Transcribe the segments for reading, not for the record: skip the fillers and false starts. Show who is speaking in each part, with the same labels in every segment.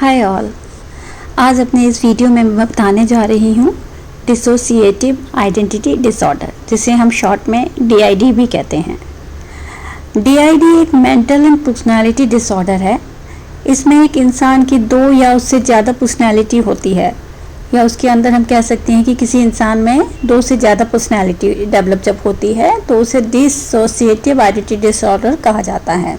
Speaker 1: Hi all. आज अपने इस वीडियो में मैं बताने जा रही हूँ डिसोसिएटिव आइडेंटिटी डिसऑर्डर, जिसे हम शॉर्ट में DID भी कहते हैं। DID एक मेंटल एंड पर्सनालिटी डिसऑर्डर है। इसमें एक इंसान की दो या उससे ज़्यादा पर्सनालिटी होती है, या उसके अंदर हम कह सकते हैं कि किसी इंसान में दो से ज़्यादा पर्सनालिटी डेवलप जब होती है तो उसे डिसोसिएटिव आइडेंटिटी डिसऑर्डर कहा जाता है।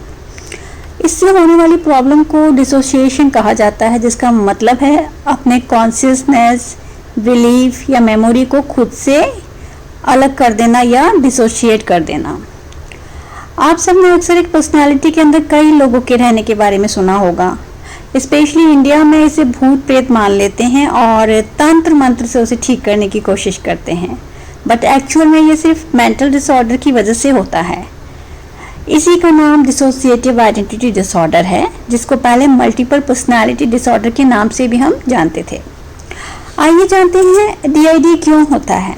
Speaker 1: इससे होने वाली प्रॉब्लम को डिसोसिएशन कहा जाता है, जिसका मतलब है अपने कॉन्शियसनेस, बिलीफ या मेमोरी को खुद से अलग कर देना या डिसोशिएट कर देना। आप सबने अक्सर एक पर्सनालिटी के अंदर कई लोगों के रहने के बारे में सुना होगा। स्पेशली इंडिया में इसे भूत प्रेत मान लेते हैं और तंत्र मंत्र से उसे ठीक करने की कोशिश करते हैं, बट एक्चुअल में ये सिर्फ मेंटल डिसऑर्डर की वजह से होता है। इसी का नाम डिसोसिएटिव आइडेंटिटी डिसऑर्डर है, जिसको पहले मल्टीपल पर्सनालिटी डिसऑर्डर के नाम से भी हम जानते थे। आइए जानते हैं DID क्यों होता है।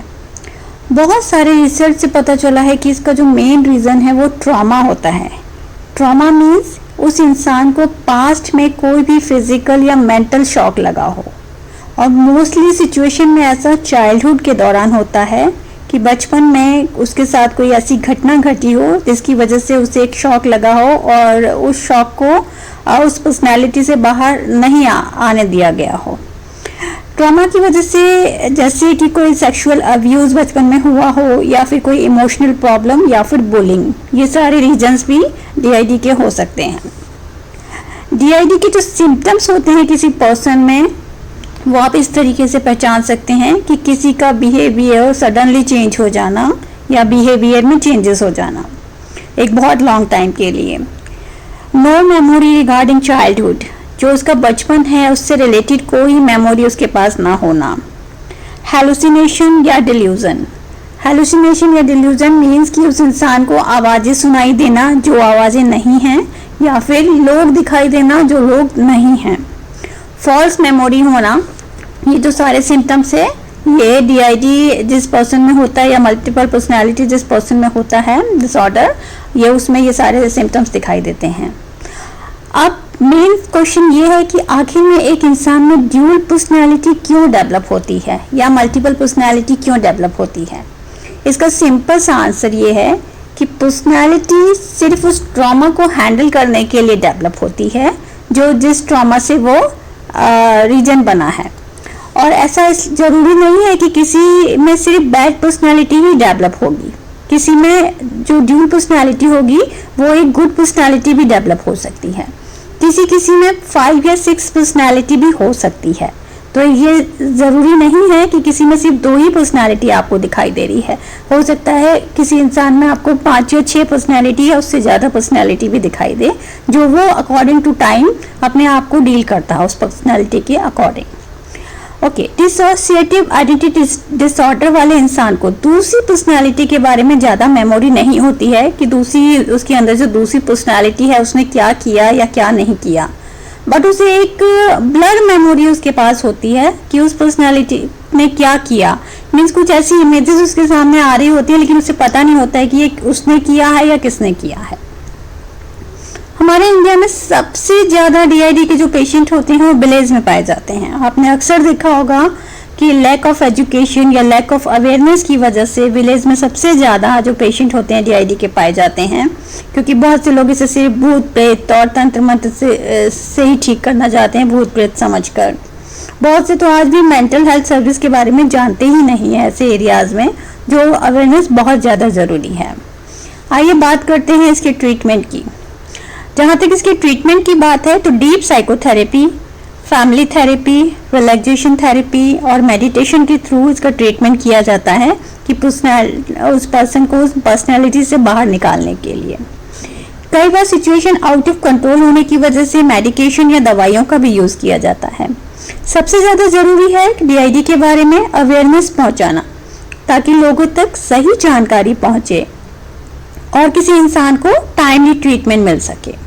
Speaker 1: बहुत सारे रिसर्च से पता चला है कि इसका जो मेन रीज़न है वो ट्रॉमा होता है। ट्रॉमा मीन्स उस इंसान को पास्ट में कोई भी फिजिकल या मेंटल शॉक लगा हो, और मोस्टली सिचुएशन में ऐसा चाइल्डहुड के दौरान होता है कि बचपन में उसके साथ कोई ऐसी घटना घटी हो जिसकी वजह से उसे एक शॉक लगा हो और उस शॉक को उस पर्सनैलिटी से बाहर नहीं आने दिया गया हो। ट्रॉमा की वजह से, जैसे कि कोई सेक्सुअल अब्यूज़ बचपन में हुआ हो, या फिर कोई इमोशनल प्रॉब्लम, या फिर बुलिंग, ये सारे रीजंस भी DID के हो सकते हैं। DID के जो सिम्टम्स होते हैं किसी पर्सन में, वो आप इस तरीके से पहचान सकते हैं कि किसी का बिहेवियर सडनली चेंज हो जाना या बिहेवियर में चेंजेस हो जाना एक बहुत लॉन्ग टाइम के लिए। नो मेमोरी रिगार्डिंग चाइल्डहुड, जो उसका बचपन है उससे रिलेटेड कोई मेमोरी उसके पास ना होना। हेलुसिनेशन या डिल्यूजन। हेलुसिनेशन या डिल्यूजन मीन्स कि उस इंसान को आवाज़ें सुनाई देना जो आवाज़ें नहीं हैं, या फिर लोग दिखाई देना जो लोग नहीं हैं। फॉल्स मेमोरी होना। ये जो सारे सिम्टम्स है ये DID जिस पर्सन में होता है, या मल्टीपल पर्सनालिटी जिस पर्सन में होता है डिसऑर्डर, ये उसमें ये सारे सिम्टम्स दिखाई देते हैं। अब मेन क्वेश्चन ये है कि आखिर में एक इंसान में ड्यूल पर्सनालिटी क्यों डेवलप होती है, या मल्टीपल पर्सनालिटी क्यों डेवलप होती है। इसका सिंपल सा आंसर ये है कि पर्सनालिटी सिर्फ उस ट्रॉमा को हैंडल करने के लिए डेवलप होती है जो जिस ट्रॉमा से वो रीजन बना है। और ऐसा ज़रूरी नहीं है कि किसी में सिर्फ बैड पर्सनालिटी ही डेवलप होगी। किसी में जो ड्यूल पर्सनालिटी होगी वो एक गुड पर्सनालिटी भी डेवलप हो सकती है। किसी में 5 या 6 पर्सनालिटी भी हो सकती है। तो ये ज़रूरी नहीं है कि किसी में सिर्फ 2 ही पर्सनालिटी आपको दिखाई दे रही है। हो सकता है किसी इंसान में आपको 5 या 6 पर्सनालिटी या उससे ज़्यादा पर्सनालिटी भी दिखाई दे, जो वो अकॉर्डिंग टू टाइम अपने आप को डील करता है उस पर्सनालिटी के according. Okay, dissociative identity disorder वाले इंसान को दूसरी पर्सनालिटी के बारे में ज़्यादा मेमोरी नहीं होती है कि दूसरी उसके अंदर जो दूसरी पर्सनालिटी है उसने क्या किया या क्या नहीं किया, बट उसे एक ब्लर मेमोरी उसके पास होती है कि उस पर्सनालिटी ने क्या किया। मीन्स कुछ ऐसी इमेजेस उसके सामने आ रही होती है, लेकिन उसे पता नहीं होता है कि ये उसने किया है या किसने किया है। हमारे इंडिया में सबसे ज़्यादा DID के जो पेशेंट होते हैं वो विलेज में पाए जाते हैं। आपने अक्सर देखा होगा कि लैक ऑफ एजुकेशन या लैक ऑफ अवेयरनेस की वजह से विलेज में सबसे ज़्यादा जो पेशेंट होते हैं DID के पाए जाते हैं, क्योंकि बहुत से लोग इसे सिर्फ भूत प्रेत और तंत्र मंत्र से ही ठीक करना चाहते हैं, भूत प्रेत समझकर। बहुत से तो आज भी मेंटल हेल्थ सर्विस के बारे में जानते ही नहीं है ऐसे एरियाज़ में, जो अवेयरनेस बहुत ज़्यादा ज़रूरी है। आइए बात करते हैं इसके ट्रीटमेंट की। जहाँ तक इसके ट्रीटमेंट की बात है तो deep psychotherapy, family therapy, relaxation therapy और मेडिटेशन के थ्रू इसका ट्रीटमेंट किया जाता है कि उस पर्सन को उस पर्सनैलिटी से बाहर निकालने के लिए। कई बार सिचुएशन आउट ऑफ कंट्रोल होने की वजह से मेडिकेशन या दवाइयों का भी यूज़ किया जाता है। सबसे ज़्यादा ज़रूरी है DID के बारे में अवेयरनेस पहुँचाना, ताकि लोगों तक सही जानकारी पहुँचे और किसी इंसान को टाइमली ट्रीटमेंट मिल सके।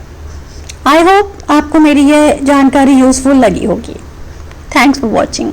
Speaker 1: आई होप आपको मेरी यह जानकारी यूज़फुल लगी होगी। Thanks for watching.